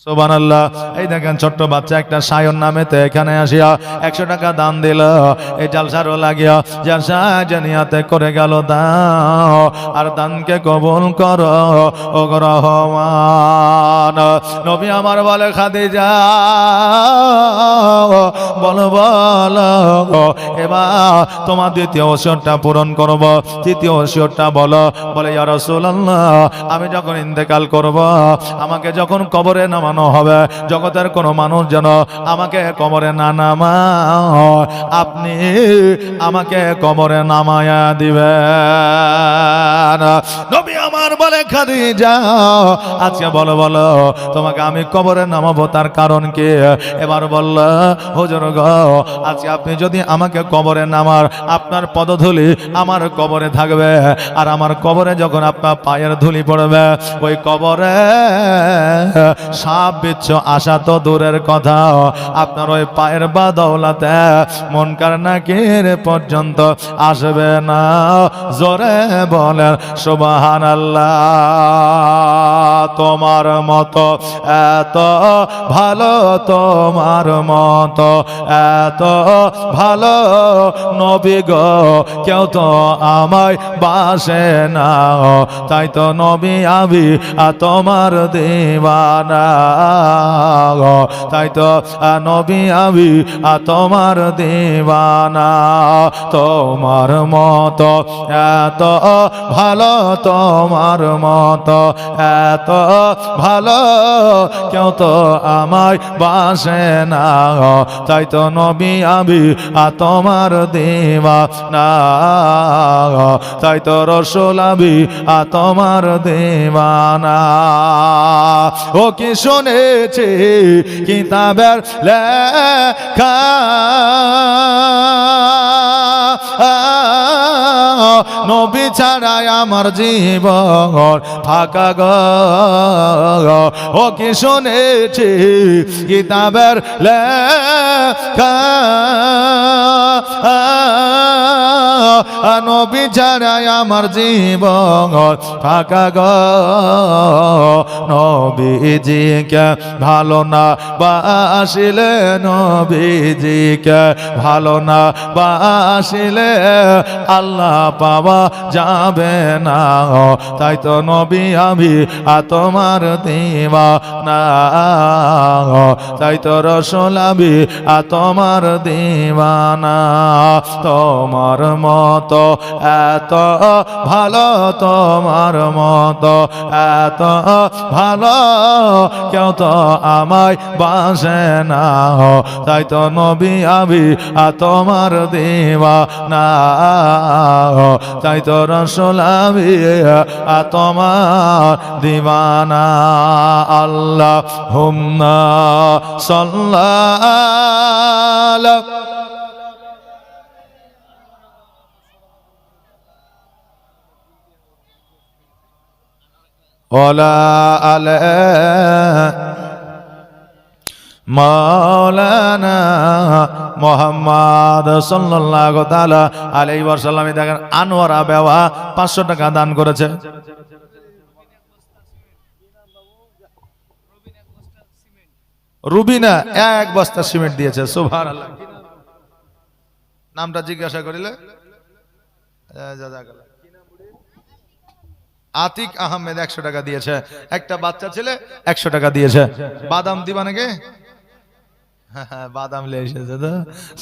সুবহানাল্লাহ। এই দেখেন ছোট্ট বাচ্চা একটা সায়ন নামেতে এখানে আসিয়া 100 টাকা দান দিল। এই জালসারও লাগিয়া জালসা জানিয়াতে করে গেল দাও, আর দানকে কবুল করো ও রহমান। নবী আমার বলে খাদিজা বলো বলো এবার তোমার দ্বিতীয় ওসিয়তটা পূরণ করব। তৃতীয় ওসিয়তটা বলো। বলে ইয়া রাসূলুল্লাহ, আমি যখন ইন্তেকাল করব, আমাকে যখন কবরে নামানো হবে, জগতের কোনো মানুষ যেন আমাকে কবরে না নামায়, আপনি আমাকে কবরে নামায়া দিবেন। নবী আমার বলে খাদিজা আজকে বলো বলো তোমাকে আমি কবরে নামাবো, তার কারণ কি? এবার বলল হুজুর গো, আজকে আপনি যদি আমাকে কবরে নামার, আপনার পদধূলি আমার কবরে থাকবে, আর আমার কবরে যখন আপনার পায়ের ধুলি পড়বে, ওই কবরে সাপ বিচ্ছু আসা তো দূরের কথা, আপনার ওই পায়ের বাদৌলাতে মুনকার নাকির পর্যন্ত আসবে না। জোরে বলেন সুবহানাল্লাহ। তোমার মতো এত ভালো, তোমার মতো এত ভালো নবী গো কেউ তো আমায় বাসে না, তাই তো নবী আমি তোমার দিওয়ানা, তাই তো নবী আমি তোমার দিওয়ানা। তোমার মতো এত ভালো, তোমার মতো এত ভালো কেউ তো আমায় বাসে না, তাই তো নবী আমি তোমার দিওয়ানা, তাই তো রাসূল আমি তোমার দিওয়ানা। ও কি শুনেছি কিতাবের লেখা, নবী ছাড়াই আমার জীবন ফাঁকা গো। ও কি শুনেছি কিতাবের লেখা, নবী ছাড়াই আমার জীবন ফাঁকা গো। নবীজিকে ভালো না বাসিলে, নবীজিকে ভালো না বাসিলে আল্লাহ পাওয়া যাবে না, তাই তো নবী আমি তোমার দিওয়ানা, তাই তো রাসূল আমি তোমার দিওয়ানা। তোমার মতো এত ভালো, তোমার মতো এত ভালো কেউ তো আমায় বাসে না, তাই তো নবী আমি তোমার দিওয়ানা, তাই তো রাসূল আমি তোমার দিওয়ানা। আল্লাহুম্মা সাল্লাল্লাহু ওয়ালা আলা মাওলানা মুহাম্মদ সাল্লাল্লাহু তাআলা আলাইহি ওয়াসাল্লাম। দেখেন আনোয়ারা বেওয়া 500 টাকা দান করেছে। রুবিনা 1 বস্তা সিমেন্ট দিয়েছে। সুবহানাল্লাহ। নামটা জিজ্ঞাসা করিলে জাযাকাল্লাহ। আতিক আহমেদ 100 টাকা দিয়েছে। একটা বাচ্চা ছেলে 100 টাকা দিয়েছে। বাদাম দিবা নাকি? বাদাম নিয়ে এসেছে তো।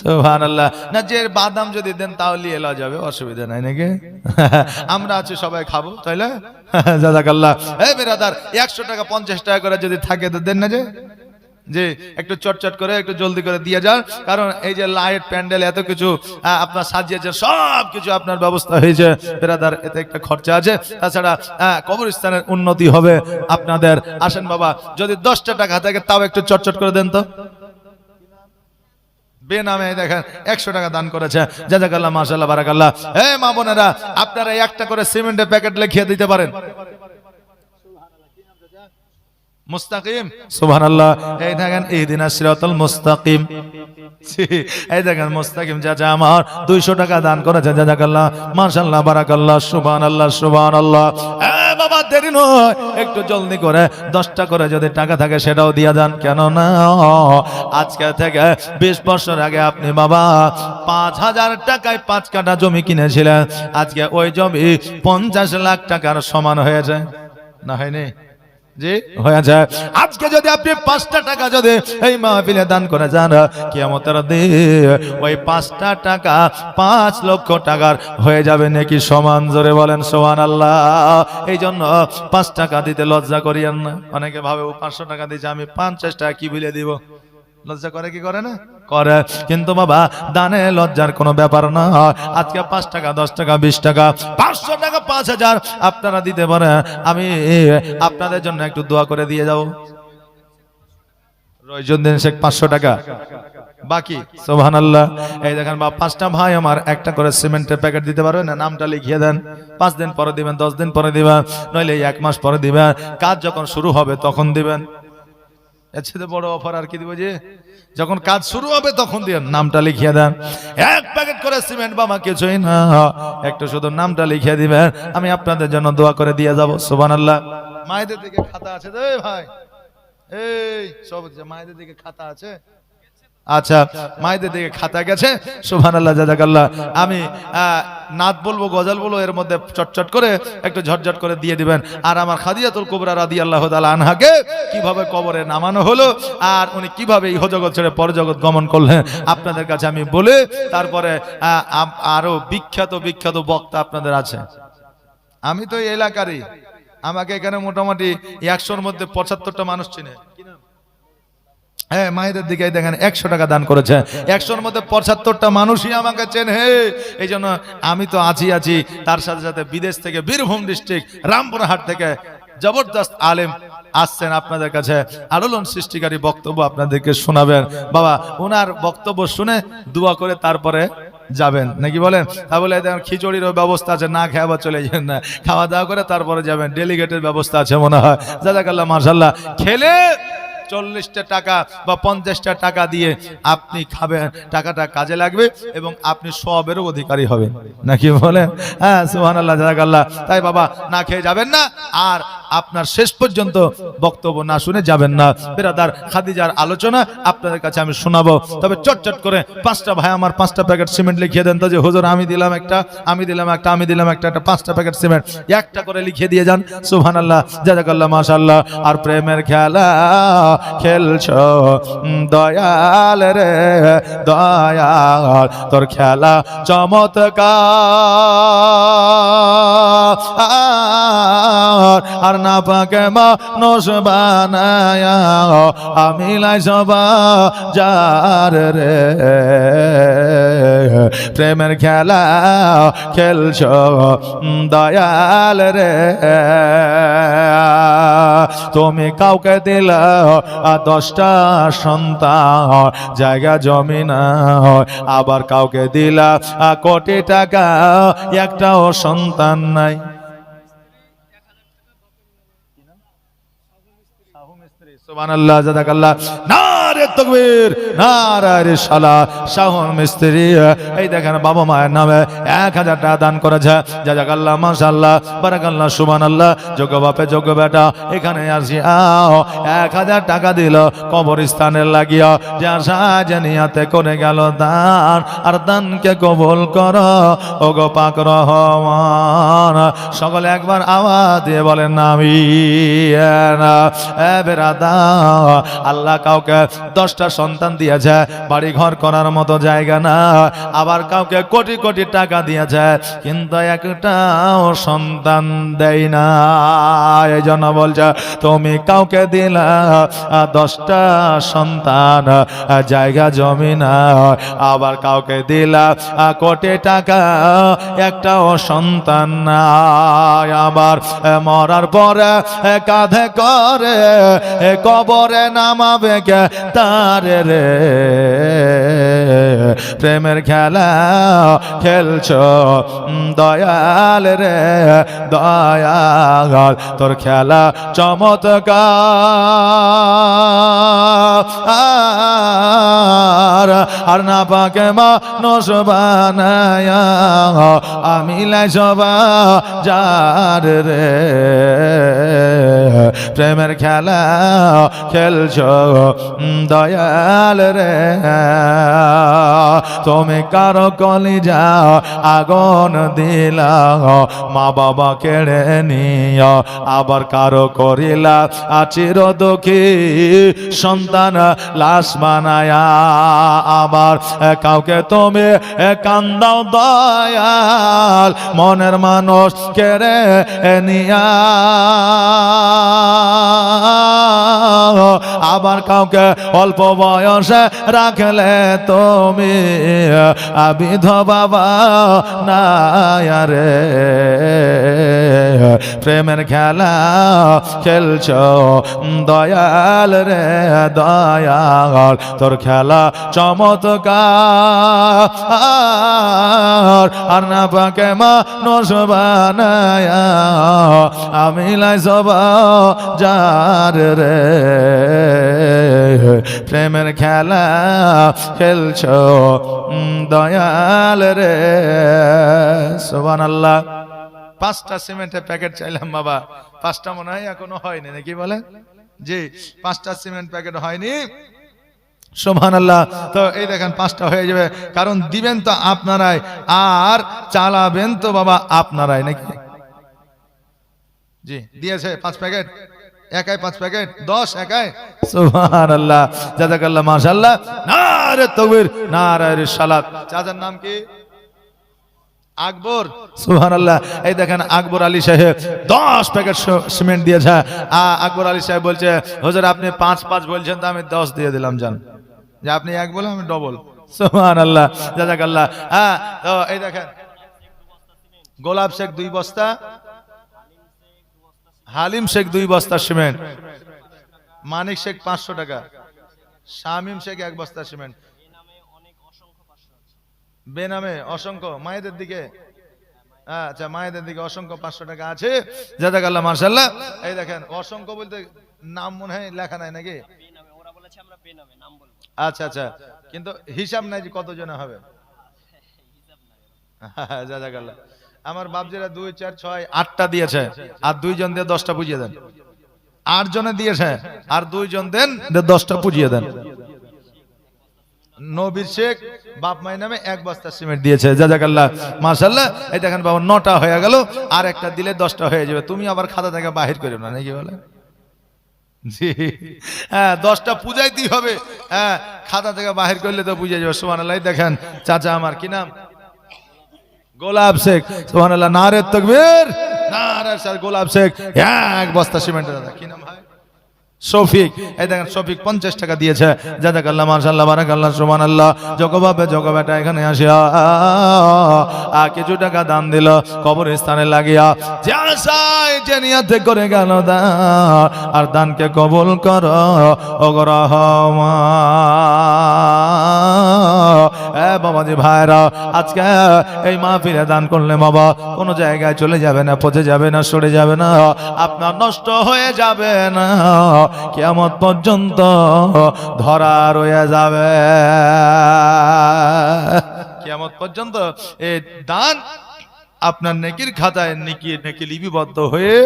সুবহানাল্লাহ। না, যে বাদাম যদি দেন তাও নিয়ে এলা যাবে, অসুবিধা নাই নাকি? আমরা আছি সবাই খাবো, তাইলে জাযাকাল্লাহ। এই বিরাদার 100 টাকা 50 টাকা করে যদি থাকে তো দেন না, যে একটু চটচট করে একটু জলদি করে দিয়ে যান, কারণ এই যে লাইট প্যান্ডেল এত কিছু আপনার সাজিয়েছে, সব কিছু আপনার ব্যবস্থা হয়েছে বিরাদার, এতে একটা খরচা আছে। তাছাড়া কবরস্থানের উন্নতি হবে আপনাদের। আসেন বাবা, যদি 10টা টাকা থাকে তাও একটু চটচট করে দেন তো। বেনামে দেখেন 100 টাকা দান করেছে। জাযাকাল্লাহ, মাশাআল্লাহ, বারাকাল্লাহ। এই মা বোনেরা, আপনারা একটা করে সিমেন্টের প্যাকেট লিখিয়ে দিতে পারেন। মুস্তাকিম, সুবহানাল্লাহ। এই দেখেন ইহদিনাস সিরাতাল মুস্তাকিম, এই দেখেন মুস্তাকিম চাচা আমার 200 টাকা দান করেছে। জাযাকাল্লাহ, মাশাআল্লাহ, বারাকাল্লাহ, সুবহানাল্লাহ, সুবহানাল্লাহ। বাবা দেরি নয়, একটু জলদি করে 10টা করে যদি টাকা থাকে সেটাও দিয়ে দেন। কেন না আজকে থেকে 20 বছর আগে আপনি বাবা 5000 টাকায় 5 কাঠা জমি কিনেছিলেন, আজকে ওই জমি 50 লাখ টাকার সমান হয়েছে না হয়নি? জি হয়েছে। আজকে যদি আপনি 5টা টাকা যদি এই মাহফিলে দান করে যান, কিয়ামতের দিন ওই 5টা টাকা 5 লক্ষ টাকার হয়ে যাবে নাকি সমান। জোরে বলেন সুবহানাল্লাহ। এই জন্য 5 টাকা দিতে লজ্জা করিয়েন না। অনেকে ভাবে ও 500 টাকা দিয়েছে, আমি 50 টাকা কি বিলে দিব। লজ্জা করে কি করে না? করে। কিন্তু বাবা দানে লজ্জার কোনো ব্যাপার না। আজকে 5 টাকা 10 টাকা 20 টাকা 500 টাকা 5000 আপনারা দিতে পারেন, আমি আপনাদের জন্য একটু দোয়া করে দিয়ে যাব। রইজুদ্দিন শেখ 500 টাকা বাকি। সুবহানাল্লাহ। এই দেখেন বাবা 5টা ভাই আমার একটা করে সিমেন্টের প্যাকেট দিতে পারবে না? নামটা লিখিয়ে দেন। 5 দিন পরে দিবেন, 10 দিন পরে দিবেন, নইলে 1 মাস পরে দিবেন। কাজ যখন শুরু হবে তখন দিবেন। এর চেয়ে বড় অফার আর কি দিব? যে যখন কাজ শুরু হবে তখন দিয়ে নামটা লিখিয়ে দেন। 1 প্যাকেট করে সিমেন্ট বাবা কিছুই না, একটু শুধু নামটা লিখিয়ে দিবেন, আমি আপনাদের জন্য দোয়া করে দিয়ে যাব। সুবহানাল্লাহ। মায়েদের দিকে খাতা আছে তো ভাই? এই সব মায়েদের দিকে খাতা আছে? আচ্ছা, মায়েদের দিকে খাতা গেছে। সুবহানাল্লাহ, জাযাকাল্লাহ। আমি নাত বলবো, গজল বলবো, এর মধ্যে চটচট করে একটু ঝটঝট করে দিয়ে দিবেন। আর আমার খাদিজাতুল কুবরা রাদিয়াল্লাহু তাআলা আনহাকে কিভাবে কবরে নামানো হলো আর উনি কিভাবে এই জগৎ ছেড়ে পরজগৎ গমন করলেন আপনাদের কাছে আমি বলে, তারপরে আরো বিখ্যাত বিখ্যাত বক্তা আপনাদের আছে। আমি তো এই এলাকারই, আমাকে এখানে মোটামুটি 100-র মধ্যে 75টা মানুষ চিনে। হ্যাঁ, মায়েদের দিকে দেখেন 100 টাকা দান করেছে, 100-র মধ্যে 75টা মানুষই আমাকে চেনে। এই জন্য আমি তো আছি। তার সাথে সাথে বিদেশ থেকে বীরভূম ডিস্ট্রিক্ট রামপুরহাট থেকে জবরদস্ত আলেম আসছেন আপনাদের কাছে, আলোড়ন সৃষ্টিকারী বক্তব্য আপনাদেরকে শোনাবেন। বাবা ওনার বক্তব্য শুনে দোয়া করে তারপরে যাবেন নাকি বলেন? তা বলে দেখেন খিচুড়িরও ব্যবস্থা আছে, না খেয়ে আবার চলে যাবেন না, খাওয়া দাওয়া করে তারপরে যাবেন। ডেলিগেটের ব্যবস্থা আছে মনে হয়। জাযাকাল্লাহ, মাশাআল্লাহ। খেলে 40টা টাকা বা 50টা টাকা দিয়ে আপনি খাবেন, টাকাটা কাজে লাগবে এবং আপনি সওয়াবেরও অধিকারী হবেন নাকি বলেন? হ্যাঁ, সুবহানাল্লাহ, জাযাকাল্লাহ। তাই বাবা না খেয়ে যাবেন না, আর আপনার শেষ পর্যন্ত বক্তব্য না শুনে যাবেন না। বিরাদার, খাদিজার আলোচনা আপনাদের কাছে আমি শোনাবো, তবে চটচট করে 5টা ভাই আমার 5টা প্যাকেট সিমেন্ট লিখিয়ে দেন তো। যে হুজুর আমি দিলাম একটা, আমি দিলাম একটা, আমি দিলাম একটা, 5টা প্যাকেট সিমেন্ট একটা করে লিখিয়ে দিয়ে যান। সুবহানাল্লাহ, জাযাকাল্লাহ, মাশাআল্লাহ। আর প্রেমের খেলা খেলছ দয়াল রে দয়াল, তোর খেলা চমৎকার। আর না পাকে মানুষ বানায়া আমি লাই সবা যার রে, প্রেমের খেলা খেলছ দয়াল রে। তুমি কাউকে দিলা 10টা সন্তান, জায়গা জমি না, আবার কাউকে দিলা কোটি টাকা, একটাও সন্তান নাই। সুবহানাল্লাহ, জাযাকাল্লাহ। নারে তাকবীর, নারে রিসালাত। শাহুন মিস্ত্রি এই দেখেন বাবা মায়ের নামে 1000 টাকা দান করেছে। জাযাকাল্লাহ, মাশাআল্লাহ, বারাকাল্লাহ, সুবহানাল্লাহ। যোগ্য বাপে যোগ্য বেটা এখানে আসি 1000 টাকা দিল কবরস্থানের লাগিয়া, যা সাজানিয়াতে করে গেল দান। আর দানকে কবুল করো ওগো পাক রহমান। সকলে একবার আওয়াজ দিয়ে বলেন আমিন। বেরাদা, আল্লাহ কাউকে 10টা সন্তান দিয়েছে, বাড়ি ঘর করার মতো জায়গা না, আবার কাউকে কোটি কোটি টাকা দিয়েছে, কিন্তু একটাও সন্তান দেয় না। এই জন্য বলছে তুমি কাউকে দিলা 10টা সন্তান, জায়গা জমি না, আবার কাউকে দিলা কোটি টাকা, একটাও সন্তান না। আবার মরার পরে কাঁধে করে কবরে নামাবে কে তারে রে, প্রেমের খেলা খেলছো দয়াল রে দয়াল, তোর খেলা চমৎকার। আর না পাকে মানুষ বানায়া আমি লাই সবা যার রে, প্রেমের খেলা খেলছো দয়াল রে। তুমি কারো কলিজা আগুন দিলা, মা বাবা কেড়ে নিয়া, আবার কারো করিলা চির দুঃখী সন্তান লাশ বানায়া, আবার কাউকে তুমি কান্দাও দয়াল মনের মানুষ কেড়ে নিয়া, আবার কাউকে অল্প বয়সে রাখলে তুমি বিধবা রে, প্রেমের খেলা খেলছো দয়াল রে দয়াল, তোর খেলা চমৎকার। আর না পাকে মানুষ বানায়া আমি লাই সবা যার রে, প্রেমের খেলা খেলছো দয়াল রে। সুবহানাল্লাহ। 5টা সিমেন্টের প্যাকেট চাইলাম বাবা, 5টা মনে হয় এখনো হয়নি নাকি বলে? জি, 5টা সিমেন্ট প্যাকেট হয়নি। সুবহানাল্লাহ। তো এই দেখেন 5টা হয়ে যাবে, কারণ দিবেন তো আপনারাই আর চালাবেন তো বাবা আপনারাই নাকি? জি দিয়েছে 5 প্যাকেট, একাই 5 প্যাকেট, 10 একাই। সুবহানাল্লাহ, জাযাকাল্লাহ, মাশাআল্লাহ, নারে তাকবীর, নারে রিসালাত। চাচার নাম কি? আকবর। সুবহানাল্লাহ। এই দেখেন আকবর আলী সাহেব 10 প্যাকেট সিমেন্ট দিয়েছে। আকবর আলী সাহেব বলছে হুজুর আপনি 5 বলছেন তো আমি 10 দিয়ে দিলাম, জান যে আপনি 1 বলে আমি ডবল। সুবহানাল্লাহ, জাযাকাল্লাহ। তো এই দেখেন গোলাপ শেখ 2 বস্তা, হালিম শেখ 2 বস্তা সিমেন্ট, মানিক শেখ 500 টাকা, শামিম শেখ 1 বস্তা সিমেন্ট। বেনামে অসংখ্য মায়েদের দিকে, আচ্ছা মায়েদের দিকে অসংখ্য 500 টাকা আছে। জাযাকাল্লাহ, মাশাআল্লাহ। এই দেখেন অসংখ্য বলতে নাম মনে হয় লেখা নাই নাকি? ওরা বলেছে আমরা বেনামে নাম বলবো। আচ্ছা আচ্ছা, কিন্তু হিসাব নাই যে কতজন হবে। জাযাকাল্লাহ। আমার বাপজিরা 2 4 6 8টা দিয়েছে, আর 2 জন দিয়ে 10টা পুজিয়ে দেন। 8 জনে দিয়েছে আর 2 জন দেন 10টা পুজিয়ে দেন। নবীর শেখ বাপ মায়ের নামে 1 বস্তা সিমেন্ট দিয়েছে। জাযাকাল্লাহ, মাশাআল্লাহ। এই দেখেন বাবা 9টা হয়ে গেল, আর একটা দিলে 10টা হয়ে যাবে। তুমি আবার খাতা থেকে বাহির করো না নাকি বলে? জি হ্যাঁ, 10টা পূজাইতেই হবে। হ্যাঁ, খাতা থেকে বাহির করলে তো বুঝে যাবে। সুবহানাল্লাহ। দেখেন চাচা আমার কি নাম? গোলাপ শেখ। সুবহানাল্লাহ, নারে তাকবীর, নারে স্যার গোলাপ শেখ 1 বস্তা সিমেন্ট। দাদা কি নাম হয়? শফিক। এই দেখেন শফিক 50 টাকা দিয়েছে। জাযাকাল্লাহ, মাশাআল্লাহ, বারাকাল্লাহ, সুবহানাল্লাহ। জগবাবে জগবেটা এখানে আসিয়া কিছু টাকা দান দিল কবরস্থানে লাগিয়া, যে আশায় যে নিয়তে করে গেল দান, আর দানকে কবুল করো ওগো রহমান। বাবাজি ভাইরা, আজকে এই মাহফিলে দান করলে বাবা কোনো জায়গায় চলে যাবে না, পচে যাবে না, সরে যাবে না, আপনার নষ্ট হয়ে যাবে না, কিয়ামত পর্যন্ত ধরা রয়ে যাবে। কিয়ামত পর্যন্ত এই দান আপনার নেকির খাতায় নেকি লিপিবদ্ধ হয়ে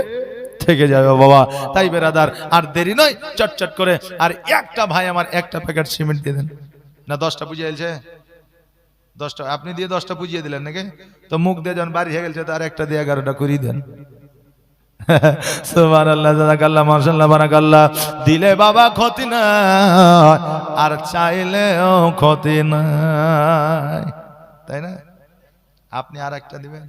থেকে যাবে বাবা। তাই বেরাদার আর দেরি নয়, চটচট করে আর একটা ভাই আমার 1টা প্যাকেট সিমেন্ট দিয়ে দেন না। 10টা পুজিয়েছে, 10টা আপনি দিয়ে 10টা পুজিয়ে দিলেন নাকি? তো মুখ দিয়ে যখন বাড়ি হয়ে গেছে তার একটা দিয়ে 11টা করিয়ে দেন। সুবহানাল্লাহ, জাযাকাল্লাহ, মাশাআল্লাহ, বারাকাল্লাহ। দিলে বাবা ক্ষতি নাই, আর চাইলেও ক্ষতি নাই, তাই না? আপনি আর একটা দিবেন।